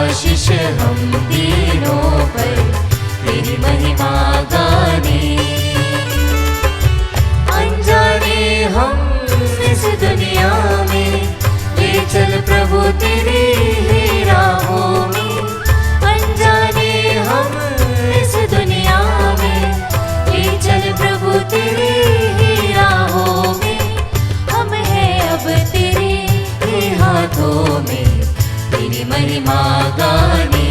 आशीष हम तीनों पर तेरी महिमा गाने। अनजाने हम इस दुनिया में ले चल प्रभु तेरी ही राहों में। अनजाने हम इस दुनिया में ले चल प्रभु तेरी ही राहों में। हम हैं अब तेरे ही हाथों में तेरी महिमा गाने।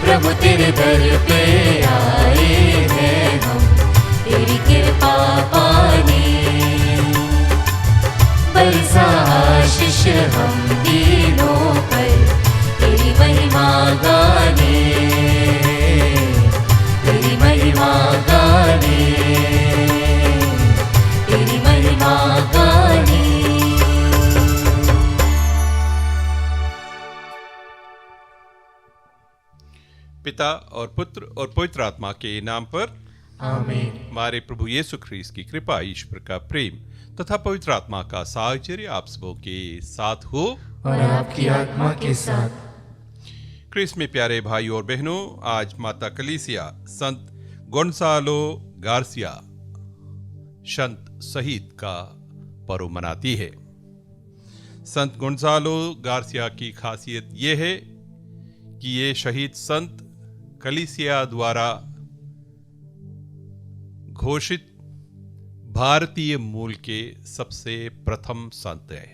प्रभु तेरे दर पे आए हैं हम तेरी कृपा पाने। बरसा आशीष हम तीनों पर तेरी महिमा गाने। तेरी महिमा गाने, तेरी महिमा गाने। पिता और पुत्र और पवित्र आत्मा के नाम पर आमीन। हमारे प्रभु यीशु ख्रीस्त की कृपा, ईश्वर का प्रेम तथा पवित्र आत्मा का साहचर्य आप सबों के साथ हो और आपकी आत्मा के साथ। ख्रीस्त में प्यारे भाई और बहनों, आज माता कलीसिया संत गोंसालो गार्सिया संत शहीद का पर्व मनाती है। संत गोंसालो गार्सिया की खासियत यह है कि ये शहीद संत कलीसिया द्वारा घोषित भारतीय मूल के सबसे प्रथम संत है।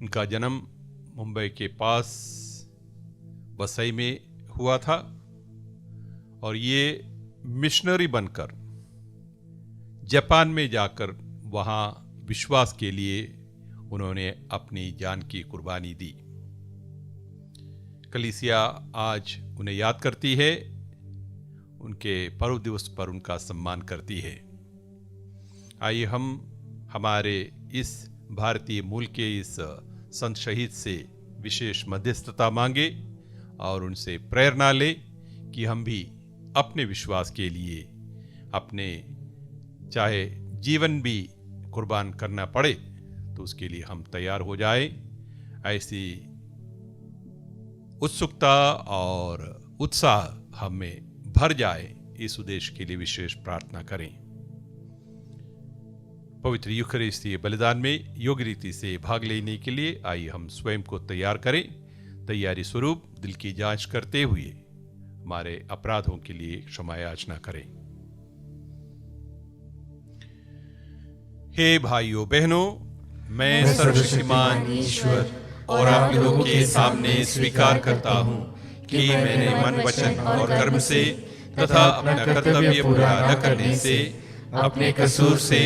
इनका जन्म मुंबई के पास वसई में हुआ था और ये मिशनरी बनकर जापान में जाकर वहाँ विश्वास के लिए उन्होंने अपनी जान की कुर्बानी दी। कलीसिया आज उन्हें याद करती है, उनके पर्व दिवस पर उनका सम्मान करती है। आइए हम हमारे इस भारतीय मूल के इस संत शहीद से विशेष मध्यस्थता मांगे और उनसे प्रेरणा ले कि हम भी अपने विश्वास के लिए अपने चाहे जीवन भी कुर्बान करना पड़े तो उसके लिए हम तैयार हो जाए। ऐसी उत्सुकता और उत्साह हमें भर जाए, इस उद्देश्य के लिए विशेष प्रार्थना करें। पवित्र यूखरिस्तीय बलिदान में योग्य रीति से भाग लेने के लिए आइए हम स्वयं को तैयार करें। तैयारी स्वरूप दिल की जांच करते हुए हमारे अपराधों के लिए क्षमा याचना करें। हे भाइयों बहनों, मैं सर्वशक्तिमान ईश्वर और आप लोगों के सामने स्वीकार करता हूँ कि मैंने मन, वचन और कर्म से तथा अपना कर्तव्य पूरा न करने से अपने कसूर से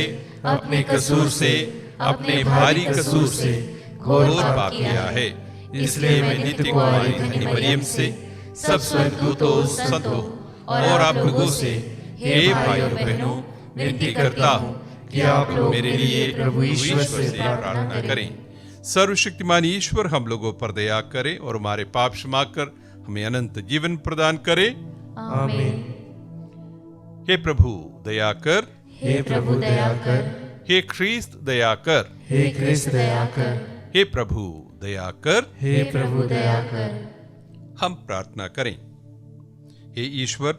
अपने भारी कसूर से घोर पाप किया है। इसलिए मैं नित्य कुमारी धन्य मरियम से, सब स्वर्गदूतों, संतों और आप लोगों से, हे भाइयों बहनों, विनती करता हूँ कि आप लोग मेरे लिए प्रभु ईश्वर से प्रार्थना करें। सर्वशक्तिमान ईश्वर हम लोगों पर दया करे और हमारे पाप क्षमा कर हमें अनंत जीवन प्रदान करे। आमीन। हे प्रभु दया कर, हे प्रभु दया कर, हे ख्रीस्त दया कर, हे ख्रीस्त दया कर, हे प्रभु दया कर, हे प्रभु दया कर। हम प्रार्थना करें। हे ईश्वर,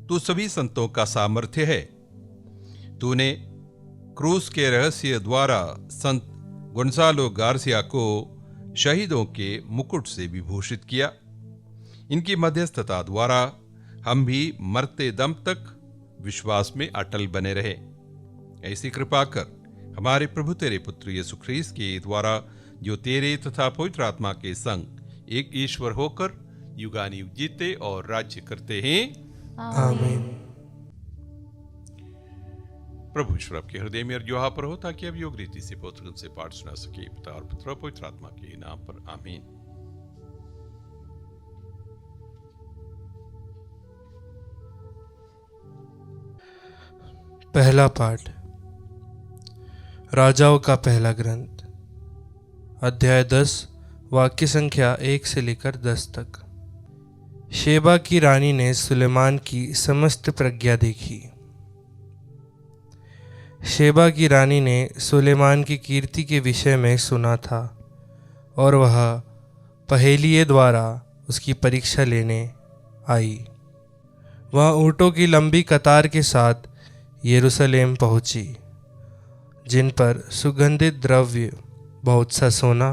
तू सभी संतों का सामर्थ्य है। तूने क्रूस के रहस्य द्वारा संत गोंसालो गार्सिया को शहीदों के मुकुट से विभूषित किया। इनकी मध्यस्थता द्वारा हम भी मरते दम तक विश्वास में अटल बने रहे। ऐसी कृपा कर हमारे प्रभु तेरे पुत्र यीशु ख्रीस्त के द्वारा, जो तेरे तथा पवित्र आत्मा के संग एक ईश्वर होकर युगानुयुग जीते और राज्य करते हैं। आमीन। प्रभु ईश्वर आपके हृदय में और जोहा पर हो, ताकि अब योग रीति से पवित्र से पाठ सुना सके। पिता और पुत्र और पवित्र आत्मा के नाम पर आमीन। पहला पाठ। राजाओं का पहला ग्रंथ, अध्याय 10, वाक्य संख्या 1 से लेकर 10 तक। शेबा की रानी ने सुलेमान की समस्त प्रज्ञा देखी। शेबा की रानी ने सुलेमान की कीर्ति के विषय में सुना था और वह पहेलिये द्वारा उसकी परीक्षा लेने आई। वह ऊँटों की लंबी कतार के साथ यरूशलेम पहुंची, जिन पर सुगंधित द्रव्य, बहुत सा सोना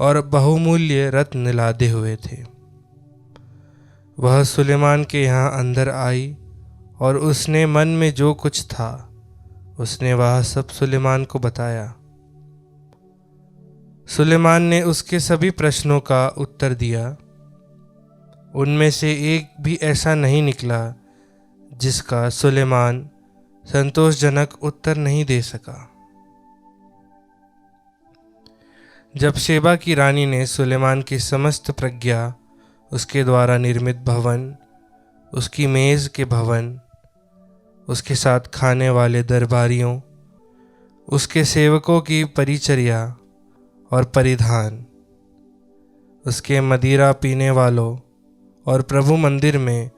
और बहुमूल्य रत्न लादे हुए थे। वह सुलेमान के यहाँ अंदर आई और उसने मन में जो कुछ था उसने वह सब सुलेमान को बताया। सुलेमान ने उसके सभी प्रश्नों का उत्तर दिया। उनमें से एक भी ऐसा नहीं निकला जिसका सुलेमान संतोषजनक उत्तर नहीं दे सका। जब शेबा की रानी ने सुलेमान की समस्त प्रज्ञा, उसके द्वारा निर्मित भवन, उसकी मेज के भवन, उसके साथ खाने वाले दरबारियों, उसके सेवकों की परिचर्या और परिधान, उसके मदिरा पीने वालों और प्रभु मंदिर में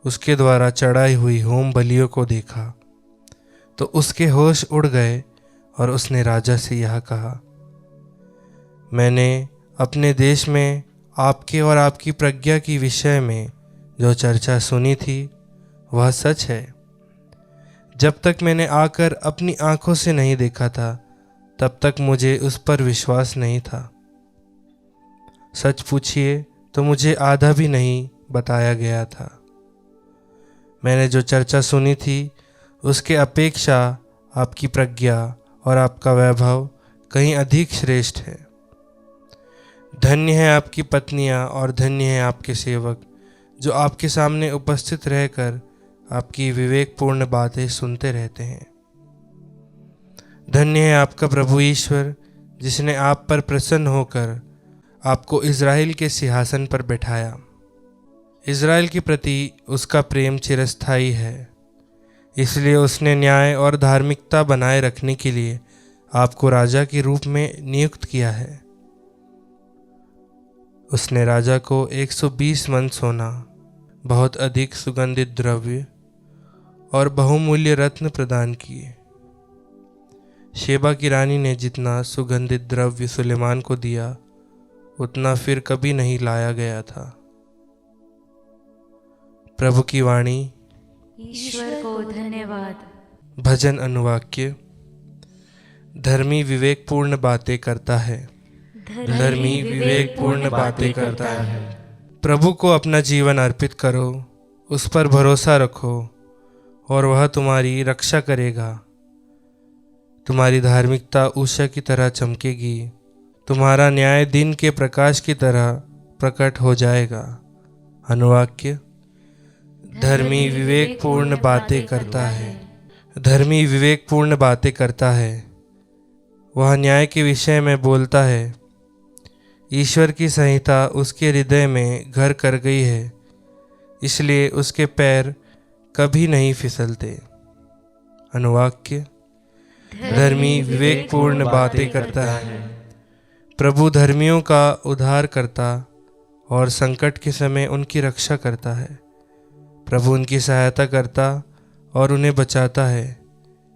उसके द्वारा चढ़ाई हुई होम बलियों को देखा तो उसके होश उड़ गए और उसने राजा से यह कहा, मैंने अपने देश में आपके और आपकी प्रज्ञा की विषय में जो चर्चा सुनी थी वह सच है। जब तक मैंने आकर अपनी आंखों से नहीं देखा था तब तक मुझे उस पर विश्वास नहीं था। सच पूछिए तो मुझे आधा भी नहीं बताया गया था। मैंने जो चर्चा सुनी थी उसके अपेक्षा आपकी प्रज्ञा और आपका वैभव कहीं अधिक श्रेष्ठ है। धन्य है आपकी पत्नियां और धन्य है आपके सेवक जो आपके सामने उपस्थित रहकर आपकी विवेकपूर्ण बातें सुनते रहते हैं। धन्य है आपका प्रभु ईश्वर जिसने आप पर प्रसन्न होकर आपको इज़राइल के सिंहासन पर बैठाया। इज़राइल के प्रति उसका प्रेम चिरस्थायी है, इसलिए उसने न्याय और धार्मिकता बनाए रखने के लिए आपको राजा के रूप में नियुक्त किया है। उसने राजा को 120 मन सोना, बहुत अधिक सुगंधित द्रव्य और बहुमूल्य रत्न प्रदान किए। शेबा की रानी ने जितना सुगंधित द्रव्य सुलेमान को दिया उतना फिर कभी नहीं लाया गया था। प्रभु की वाणी। ईश्वर को धन्यवाद। भजन अनुवाक्य। धर्मी विवेकपूर्ण बातें करता है, धर्मी विवेकपूर्ण बातें करता है। प्रभु को अपना जीवन अर्पित करो, उस पर भरोसा रखो और वह तुम्हारी रक्षा करेगा। तुम्हारी धार्मिकता उषा की तरह चमकेगी, तुम्हारा न्याय दिन के प्रकाश की तरह प्रकट हो जाएगा। अनुवाक्य। धर्मी विवेकपूर्ण बातें करता है, धर्मी विवेकपूर्ण बातें करता है। वह न्याय के विषय में बोलता है। ईश्वर की संहिता उसके हृदय में घर कर गई है, इसलिए उसके पैर कभी नहीं फिसलते। अनुवाक्य। धर्मी विवेकपूर्ण बातें करता है। प्रभु धर्मियों का उद्धार करता और संकट के समय उनकी रक्षा करता है। प्रभु उनकी सहायता करता और उन्हें बचाता है।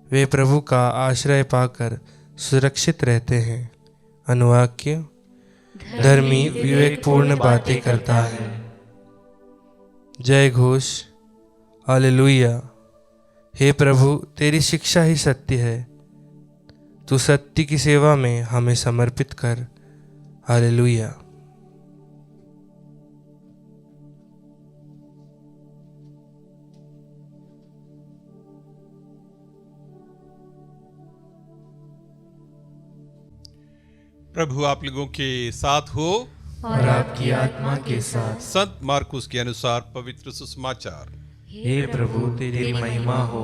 वे प्रभु का आश्रय पाकर सुरक्षित रहते हैं। अनुवाक्य। धर्मी विवेकपूर्ण बातें करता है। जय घोष। हालेलुया। हे प्रभु, तेरी शिक्षा ही सत्य है। तू सत्य की सेवा में हमें समर्पित कर। हालेलुया। प्रभु आप लोगों के साथ हो और आपकी आत्मा के साथ। संत मार्कुस के अनुसार पवित्र सुसमाचार। हे प्रभु, तेरी महिमा हो।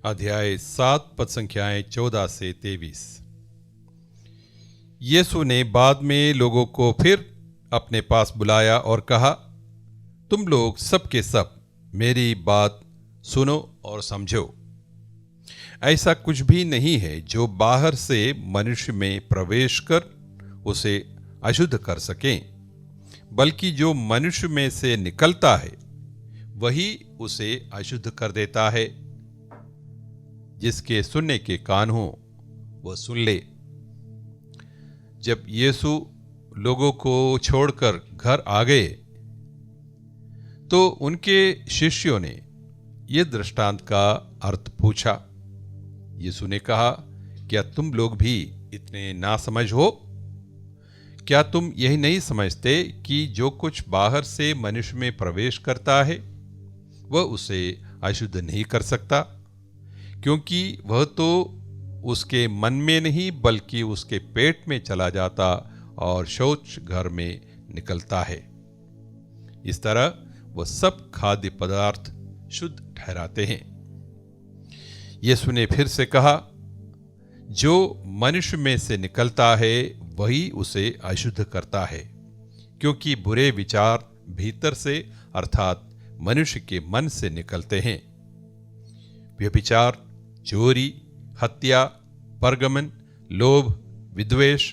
अध्याय 7 पद संख्याएं 14 से 23। यीशु ने बाद में लोगों को फिर अपने पास बुलाया और कहा, तुम लोग सब के सब मेरी बात सुनो और समझो। ऐसा कुछ भी नहीं है जो बाहर से मनुष्य में प्रवेश कर उसे अशुद्ध कर सके, बल्कि जो मनुष्य में से निकलता है वही उसे अशुद्ध कर देता है। जिसके सुनने के कान हो वह सुन ले। जब यीशु लोगों को छोड़कर घर आ गए तो उनके शिष्यों ने यह दृष्टांत का अर्थ पूछा। यीशु ने कहा, क्या तुम लोग भी इतने नासमझ हो? क्या तुम यही नहीं समझते कि जो कुछ बाहर से मनुष्य में प्रवेश करता है वह उसे अशुद्ध नहीं कर सकता, क्योंकि वह तो उसके मन में नहीं बल्कि उसके पेट में चला जाता और शौच घर में निकलता है। इस तरह वह सब खाद्य पदार्थ शुद्ध ठहराते हैं। यीशु ने फिर से कहा, जो मनुष्य में से निकलता है वही उसे अशुद्ध करता है, क्योंकि बुरे विचार भीतर से अर्थात मनुष्य के मन से निकलते हैं। व्यभिचार, चोरी, हत्या, परगमन, लोभ, विद्वेष,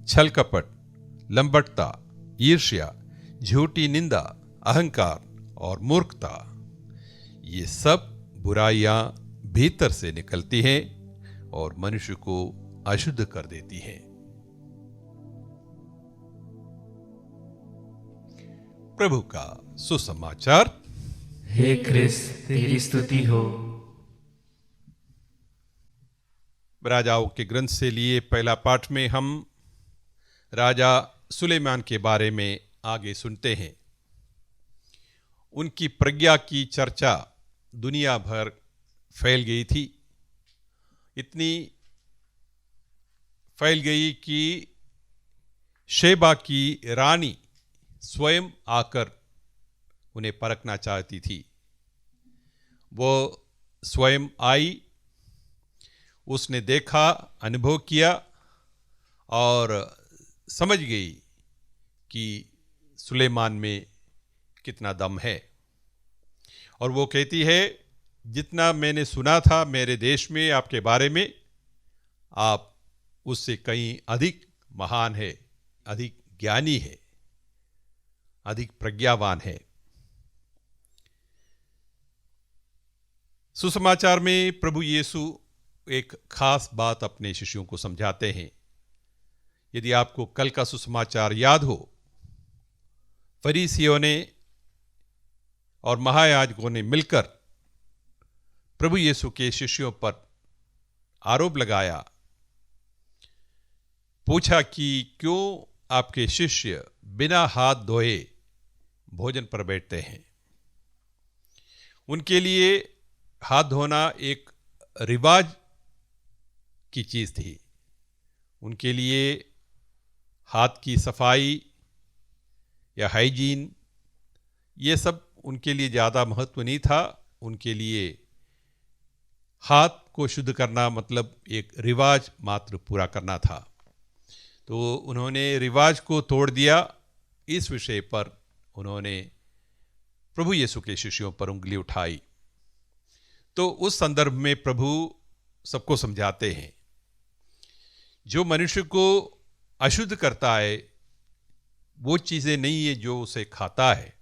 छल कपट, लंबटता, ईर्ष्या, झूठी निंदा, अहंकार और मूर्खता, ये सब बुराइयां भीतर से निकलती हैं और मनुष्य को अशुद्ध कर देती हैं। प्रभु का सुसमाचार। हे क्रिस्त, तेरी स्तुति हो। राजाओं के ग्रंथ से लिए पहला पाठ में हम राजा सुलेमान के बारे में आगे सुनते हैं। उनकी प्रज्ञा की चर्चा दुनिया भर फैल गई थी। इतनी फैल गई कि शेबा की रानी स्वयं आकर उन्हें परखना चाहती थी। वो स्वयं आई, उसने देखा, अनुभव किया और समझ गई कि सुलेमान में कितना दम है। और वो कहती है, जितना मैंने सुना था मेरे देश में आपके बारे में, आप उससे कहीं अधिक महान है, अधिक ज्ञानी है, अधिक प्रज्ञावान है। सुसमाचार में प्रभु यीशु एक खास बात अपने शिष्यों को समझाते हैं। यदि आपको कल का सुसमाचार याद हो, फरीसियों ने और महायाजकों ने मिलकर प्रभु यीशु के शिष्यों पर आरोप लगाया, पूछा कि क्यों आपके शिष्य बिना हाथ धोए भोजन पर बैठते हैं। उनके लिए हाथ धोना एक रिवाज की चीज थी। उनके लिए हाथ की सफाई या हाइजीन, ये सब उनके लिए ज़्यादा महत्व नहीं था। उनके लिए हाथ को शुद्ध करना मतलब एक रिवाज मात्र पूरा करना था। तो उन्होंने रिवाज को तोड़ दिया। इस विषय पर उन्होंने प्रभु यीशु के शिष्यों पर उंगली उठाई। तो उस संदर्भ में प्रभु सबको समझाते हैं, जो मनुष्य को अशुद्ध करता है वो चीज़ें नहीं है जो उसे खाता है,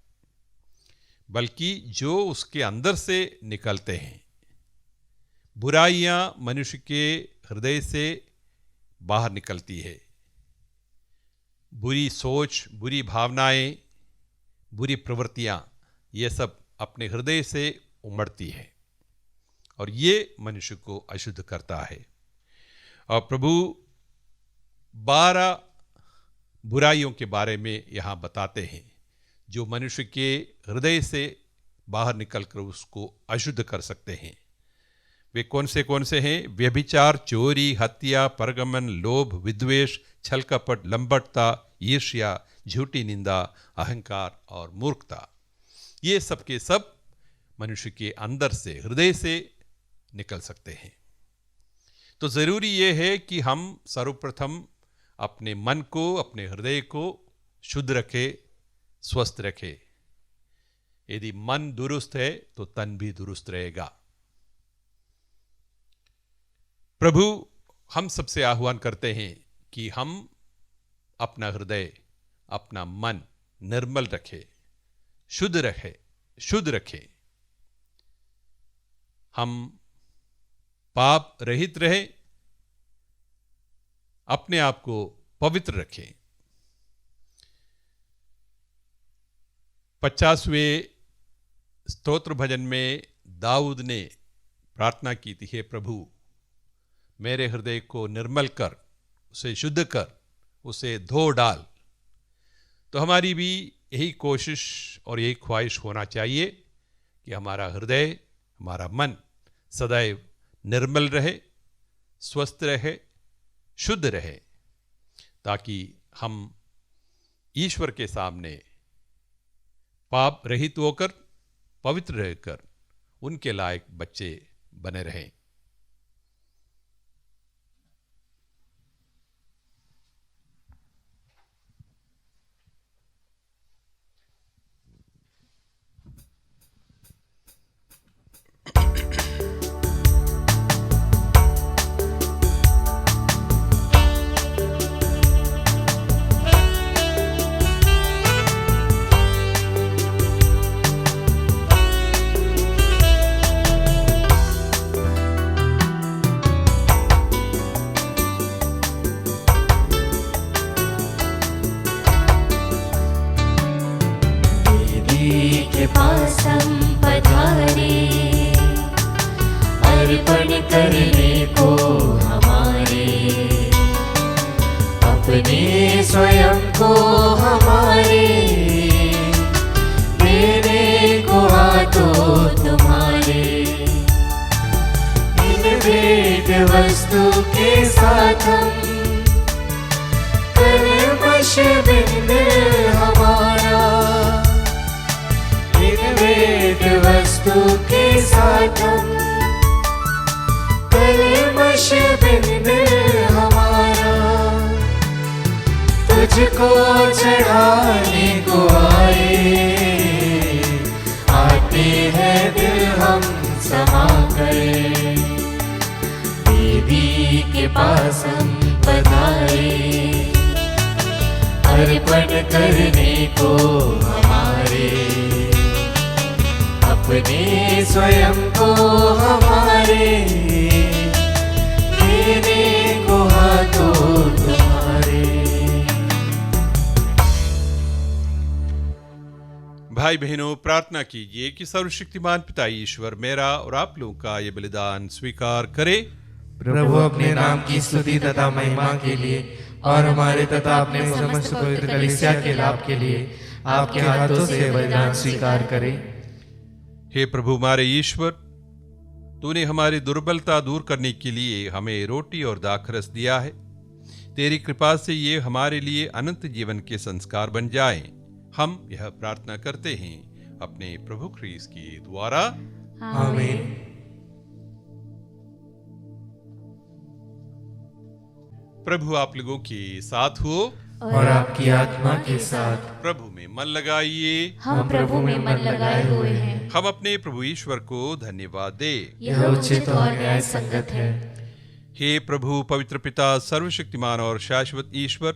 बल्कि जो उसके अंदर से निकलते हैं। बुराइयां मनुष्य के हृदय से बाहर निकलती है। बुरी सोच, बुरी भावनाएं, बुरी प्रवृत्तियां, ये सब अपने हृदय से उमड़ती है और ये मनुष्य को अशुद्ध करता है। और प्रभु 12 बुराइयों के बारे में यहाँ बताते हैं जो मनुष्य के हृदय से बाहर निकलकर उसको अशुद्ध कर सकते हैं। वे कौन से हैं? व्यभिचार, चोरी, हत्या, परगमन, लोभ, विद्वेष, छल कपट, लंबटता, ईर्ष्या, झूठी निंदा, अहंकार और मूर्खता। ये सब के सब मनुष्य के अंदर से, हृदय से निकल सकते हैं। तो जरूरी ये है कि हम सर्वप्रथम अपने मन को, अपने हृदय को शुद्ध रखें, स्वस्थ रखें। यदि मन दुरुस्त है तो तन भी दुरुस्त रहेगा। प्रभु हम सबसे आह्वान करते हैं कि हम अपना हृदय, अपना मन निर्मल रखें, शुद्ध रखें। हम पाप रहित रहें, अपने आप को पवित्र रखें। 50वें स्तोत्र भजन में दाऊद ने प्रार्थना की थी, हे प्रभु मेरे हृदय को निर्मल कर, उसे शुद्ध कर, उसे धो डाल। तो हमारी भी यही कोशिश और यही ख्वाहिश होना चाहिए कि हमारा हृदय, हमारा मन सदैव निर्मल रहे, स्वस्थ रहे, शुद्ध रहे, ताकि हम ईश्वर के सामने पाप रहित होकर, पवित्र रहकर उनके लायक बच्चे बने रहें। के पास हम पधारे, अर्पण करने को हमारे, अपने स्वयं को हमारे देने को हाथों तुम्हारे। इन भेंट वस्तु के साथ हम कलमश बिंद हमारा, भेंट वस्तु के साथ कलमश बिंद हमारा, तुझको चढ़ाने को आते हैं दिल हम समा गए। देवी के पास हम पधारे, अर्पण करने को हमारे, अपने स्वयं को हमारे देने को हाथों तुम्हारे। भाई बहनों, प्रार्थना कीजिए कि सर्वशक्तिमान पिता ईश्वर मेरा और आप लोगों का ये बलिदान स्वीकार करे। प्रभु अपने नाम की स्तुति तथा महिमा के लिए और हमारे तथा अपने समस्त पवित्र कलीसिया के लाभ के लिए आपके हाथों से बलिदान स्वीकार करे। हे प्रभु हमारे ईश्वर, तूने हमारी दुर्बलता दूर करने के लिए हमें रोटी और दाखरस दिया है। तेरी कृपा से ये हमारे लिए अनंत जीवन के संस्कार बन जाएं। हम यह प्रार्थना करते हैं अपने प्रभु ख्रीस्त के द्वारा, आमीन। प्रभु आप लोगों के साथ हो और आपकी आत्मा के साथ। प्रभु में मन लगाइए। हम प्रभु में मन लगाए हुए हैं। हम अपने प्रभु ईश्वर को धन्यवाद दे। यह उचित और न्याय संगत है। हे प्रभु पवित्र पिता, सर्वशक्तिमान और शाश्वत ईश्वर,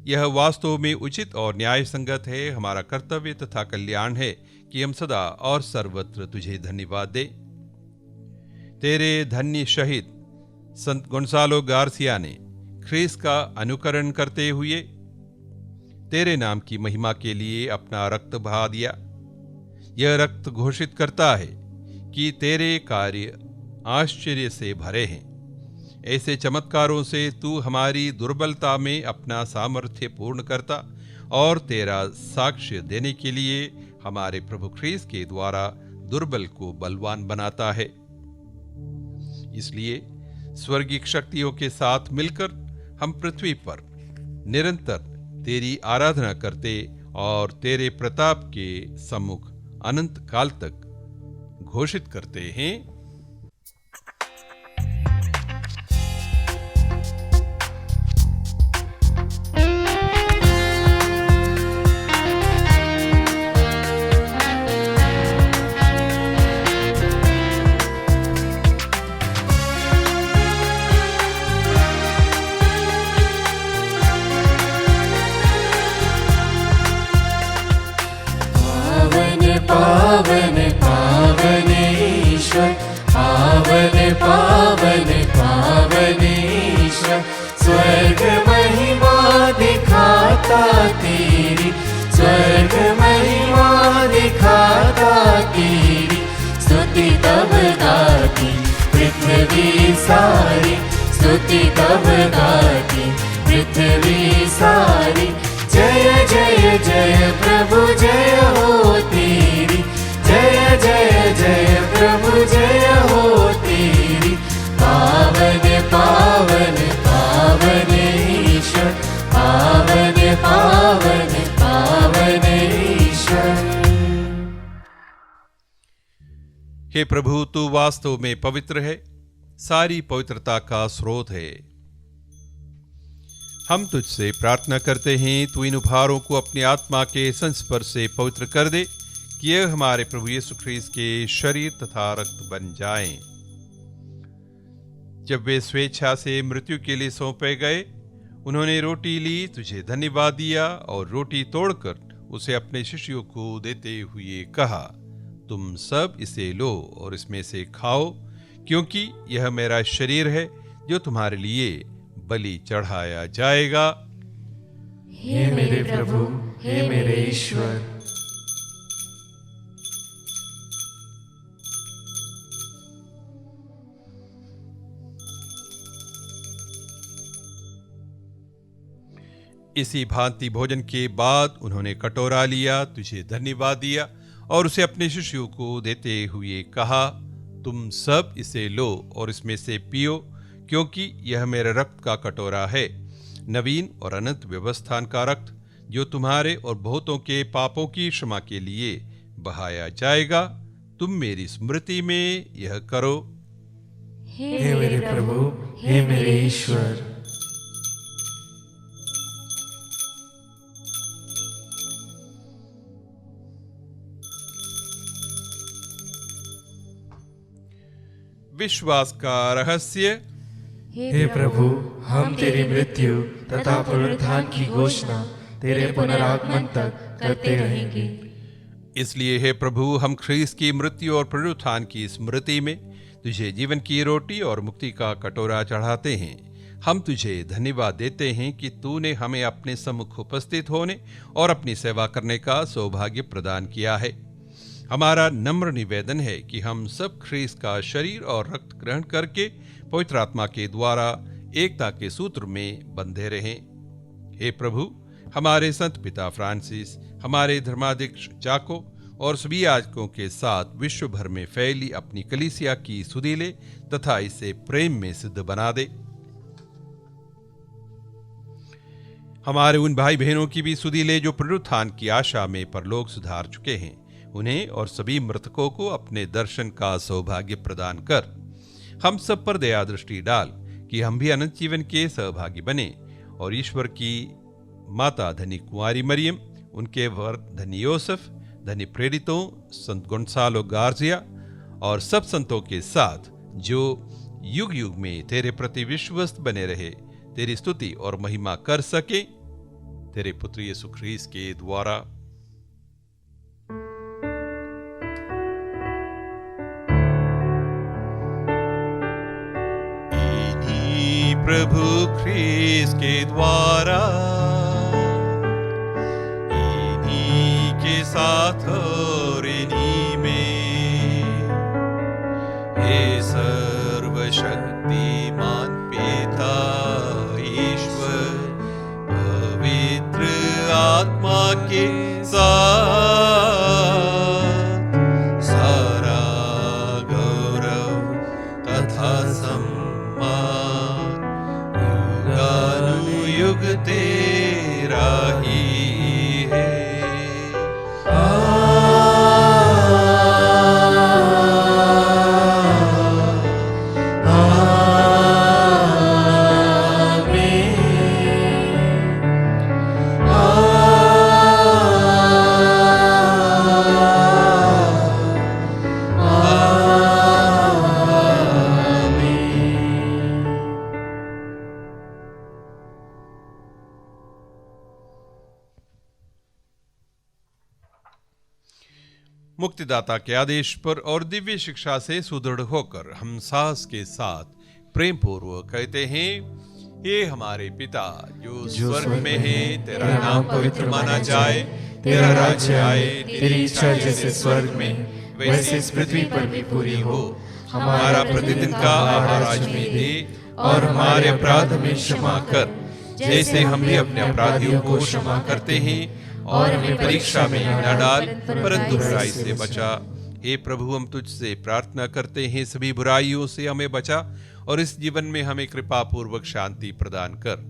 यह वास्तव में उचित और न्याय संगत है, हमारा कर्तव्य तथा कल्याण है कि हम सदा और सर्वत्र तुझे धन्यवाद दे। तेरे धन्य शहीद संत गोंसालो गार्सिया ने ख्रीस्त का अनुकरण करते हुए तेरे नाम की महिमा के लिए अपना रक्त बहा दिया। यह रक्त घोषित करता है कि तेरे कार्य आश्चर्य से भरे हैं। ऐसे चमत्कारों से तू हमारी दुर्बलता में अपना सामर्थ्य पूर्ण करता और तेरा साक्ष्य देने के लिए हमारे प्रभु ख्रीस्त के द्वारा दुर्बल को बलवान बनाता है। इसलिए स्वर्गीय शक्तियों के साथ मिलकर हम पृथ्वी पर निरंतर तेरी आराधना करते और तेरे प्रताप के सम्मुख अनंत काल तक घोषित करते हैं। पावन पावन ईश्वर, पावन पावन पावन ईश्वर, स्वर्ग महिमा गाता तेरी, स्वर्ग महिमा दिखाता तेरी, स्तुति तब गाती पृथ्वी सारी, स्तुति तब गाती पृथ्वी सारी। जय जय जय प्रभु जय हो तेरी, जय जय जय प्रभु जय हो तेरी। पावन पावन पावन ईश्वर, पावन पावन पावन ईश्वर। हे प्रभु, तू वास्तव में पवित्र है, सारी पवित्रता का स्रोत है। हम तुझसे प्रार्थना करते हैं, तू इन उपहारों को अपनी आत्मा के संस्पर्श से पवित्र कर दे कि यह हमारे प्रभु यीशु ख्रीस्त के शरीर तथा रक्त बन जाएं। जब वे स्वेच्छा से मृत्यु के लिए सौंपे गए, उन्होंने रोटी ली, तुझे धन्यवाद दिया और रोटी तोड़कर उसे अपने शिष्यों को देते हुए कहा, तुम सब इसे लो और इसमें से खाओ, क्योंकि यह मेरा शरीर है जो तुम्हारे लिए बलि चढ़ाया जाएगा। हे मेरे प्रभु, हे मेरे ईश्वर। इसी भांति भोजन के बाद उन्होंने कटोरा लिया, तुझे धन्यवाद दिया और उसे अपने शिष्यों को देते हुए कहा, तुम सब इसे लो और इसमें से पियो, क्योंकि यह मेरे रक्त का कटोरा है, नवीन और अनंत व्यवस्थान का रक्त, जो तुम्हारे और बहुतों के पापों की क्षमा के लिए बहाया जाएगा। तुम मेरी स्मृति में यह करो। हे मेरे प्रभु, हे मेरे ईश्वर। विश्वास का रहस्य। हे प्रभु, हम तेरी मृत्यु तथा पुनरुत्थान की घोषणा तेरे पुनरागमन तक करते रहेंगे। इसलिए हे प्रभु, हम ख्रीस्त की मृत्यु और पुनरुत्थान की स्मृति में तुझे जीवन की रोटी और मुक्ति का कटोरा चढ़ाते हैं। हम तुझे धन्यवाद देते हैं कि तूने हमें अपने सम्मुख उपस्थित होने और अपनी सेवा करने का सौभाग्य प्रदान किया है। हमारा नम्र निवेदन है कि हम सब ख्रीस्त का शरीर और रक्त ग्रहण करके पवित्र आत्मा के द्वारा एकता के सूत्र में बंधे रहें। हे प्रभु, हमारे संत पिता फ्रांसिस, हमारे धर्माध्यक्ष जाको और सभी याजकों के साथ विश्व भर में फैली अपनी कलीसिया की सुधि ले तथा इसे प्रेम में सिद्ध बना दे। हमारे उन भाई बहनों की भी सुधि ले जो पुनरुत्थान की आशा में परलोक सुधार चुके हैं, उन्हें और सभी मृतकों को अपने दर्शन का सौभाग्य प्रदान कर हम सब पर दया दृष्टि डाल कि हम भी अनंत जीवन के सहभागी बने और ईश्वर की माता धनी कुंवारी मरियम, उनके वर धनी योसेफ, धनी प्रेरितों संत गोंसालो गार्जिया और सब संतों के साथ जो युग युग में तेरे प्रति विश्वस्त बने रहे, तेरी स्तुति और महिमा कर सके, तेरे पुत्र यीशु ख्रीस्त के द्वारा। प्रभु ख्रीस्त के द्वारा, इन्हीं के साथ और इन्हीं में, हे सर्वशक्तिमान पिता ईश्वर, पवित्र आत्मा के साथ सारा गौरव तथा युग तेरा ही है। मुक्तिदाता के आदेश पर और दिव्य शिक्षा से सुदृढ़ होकर हम साहस के साथ प्रेम पूर्वक कहते हैं, हे हमारे पिता जो स्वर्ग में है, तेरा नाम पवित्र माना जाए, तेरा राज्य आए, तेरी इच्छा जैसे स्वर्ग में वैसे इस पृथ्वी पर भी पूरी हो। हमारा प्रतिदिन का आहार आज हमें दे, और हमारे अपराध हमें क्षमा कर, जैसे हम भी अपने अपराधियों को क्षमा करते हैं, और हमें परीक्षा में न डाल, परंतु बुराई से बचा। हे प्रभु, हम तुझसे प्रार्थना करते हैं, सभी बुराइयों से हमें बचा, और इस जीवन में हमें कृपा पूर्वक शांति प्रदान कर।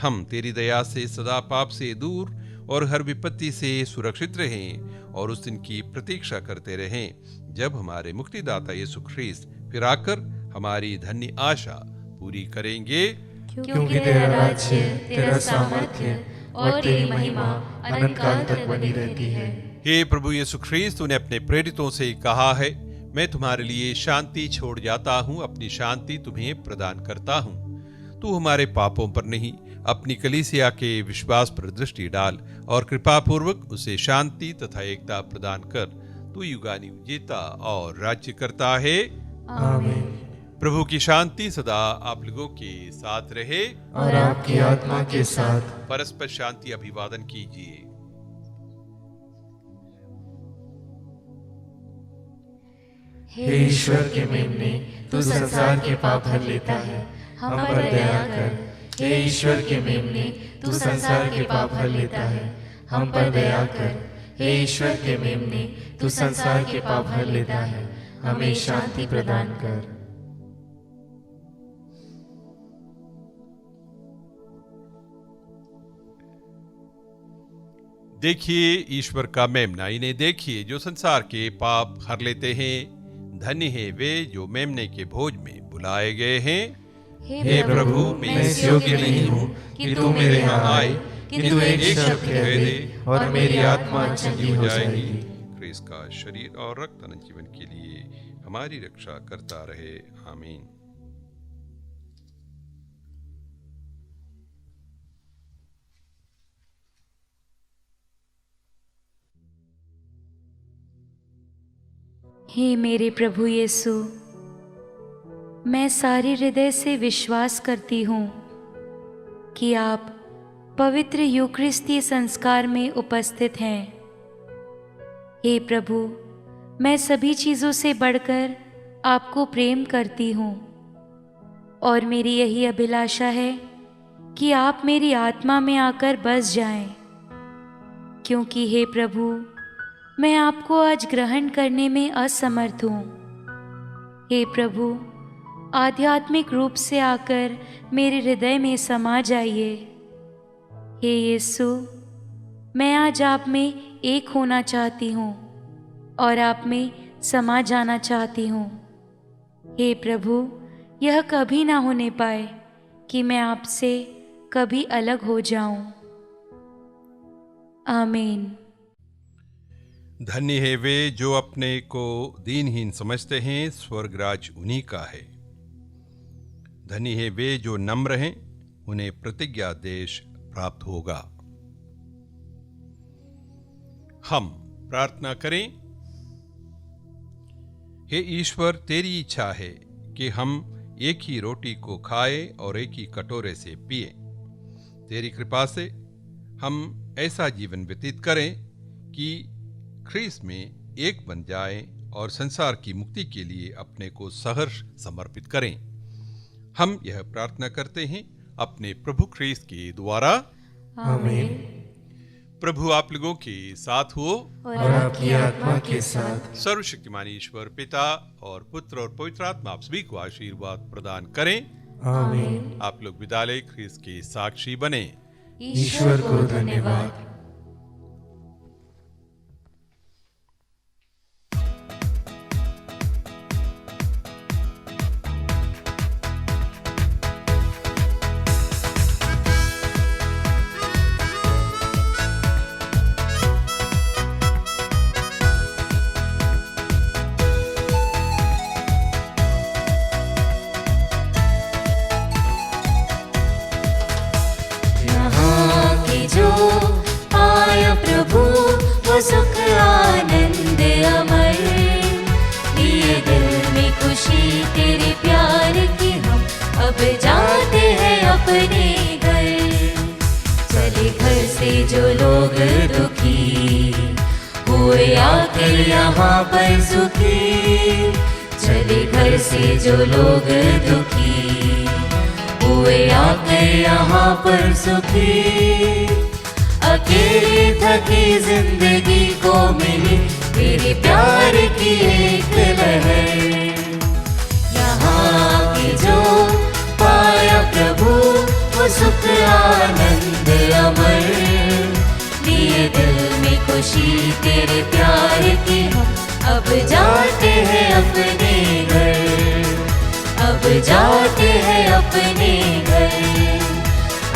हम तेरी दया से सदा पाप से दूर और हर विपत्ति से सुरक्षित रहें, और उस दिन की प्रतीक्षा करते रहें जब हमारे मुक्तिदाता यीशु ख्रीस्त फिर आकर हमारी धन्य आशा पूरी करेंगे। क्योंकि तेरा राज्य, तेरा सामर्थ्य और तेरी महिमा अनंत काल तक बनी रहती है। हे प्रभु यीशु ख्रीस्त, तूने अपने प्रेरितों से कहा है, मैं तुम्हारे लिए शांति छोड़ जाता हूँ, अपनी शांति तुम्हें प्रदान करता हूँ। तू हमारे पापों पर नहीं, अपनी कलीसिया के विश्वास पर दृष्टि डाल, और कृपा पूर्वक उसे शांति तथा एकता प्रदान कर। तू युगानुयुग जीता और राज्य करता है। आमीन। प्रभु की शांति सदा आप लोगों के साथ रहे, और आपकी आत्मा के साथ। परस्पर शांति अभिवादन कीजिए। हे ईश्वर के मेमने, तू संसार के पाप हर लेता है, हम पर दया कर। हे ईश्वर के मेमने, तू संसार के पाप हर लेता है, हम पर दया कर। हे ईश्वर के मेमने, तू संसार के पाप हर लेता है, हमें शांति प्रदान कर। देखिए ईश्वर का मेमना, इन्हें देखिए जो संसार के पाप हर लेते हैं। धन्य है वे जो मेमने के भोज में बुलाए गए हैं। हे प्रभु, मैं इस योग्य नहीं हूँ कि तू मेरे यहाँ आए, किंतु एक शब्द कह दे और मेरी आत्मा चंगी हो जाएगी। क्रिस्त का शरीर और रक्त अनंत जीवन के लिए हमारी रक्षा करता रहे। आमीन। हे मेरे प्रभु यीशु, मैं सारे हृदय से विश्वास करती हूँ कि आप पवित्र यूकरिस्तीय संस्कार में उपस्थित हैं। हे प्रभु, मैं सभी चीज़ों से बढ़कर आपको प्रेम करती हूँ, और मेरी यही अभिलाषा है कि आप मेरी आत्मा में आकर बस जाएं, क्योंकि हे प्रभु, मैं आपको आज ग्रहण करने में असमर्थ हूँ। हे प्रभु, आध्यात्मिक रूप से आकर मेरे हृदय में समा जाइए। हे यीशु, मैं आज आप में एक होना चाहती हूँ और आप में समा जाना चाहती हूँ। हे प्रभु, यह कभी ना होने पाए कि मैं आपसे कभी अलग हो जाऊं। आमीन। धन्य है वे जो अपने को दीनहीन समझते हैं, स्वर्ग राज उन्हीं का है। धन्य है वे जो नम्र हैं, उन्हें प्रतिज्ञा देश प्राप्त होगा। हम प्रार्थना करें। हे ईश्वर, तेरी इच्छा है कि हम एक ही रोटी को खाएं और एक ही कटोरे से पिएं। तेरी कृपा से हम ऐसा जीवन व्यतीत करें कि ख्रीस्त में एक बन जाएं और संसार की मुक्ति के लिए अपने को सहर्ष समर्पित करें। हम यह प्रार्थना करते हैं अपने प्रभु ख्रीस्त के द्वारा। आमीन। प्रभु आप लोगों के साथ हो और आपकी आत्मा के साथ। सर्वशक्तिमान ईश्वर पिता और पुत्र और पवित्र आत्मा आप सभी को आशीर्वाद प्रदान करें। आमीन। आप लोग विद्यालय ख्रीस्त के साक्षी बने। ईश्वर को धन्यवाद। सुख आनंद अमर, लिए दिल में खुशी तेरे प्यार की, हम अब जाते हैं अपने जो लोग दुखी हुए आकर यहाँ पर सुखी। चले घर से जो लोग दुखी हुए आकर यहाँ पर सुखी। अकेले थकी जिंदगी को मिली तेरे प्यार की एक लहर। यहाँ के जो पाया प्रभु वो सुख आनंद अमर। लिए दिल में खुशी तेरे प्यार की हम अब जाते हैं अपने घर। अब जाते हैं अपने घर।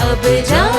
अब जा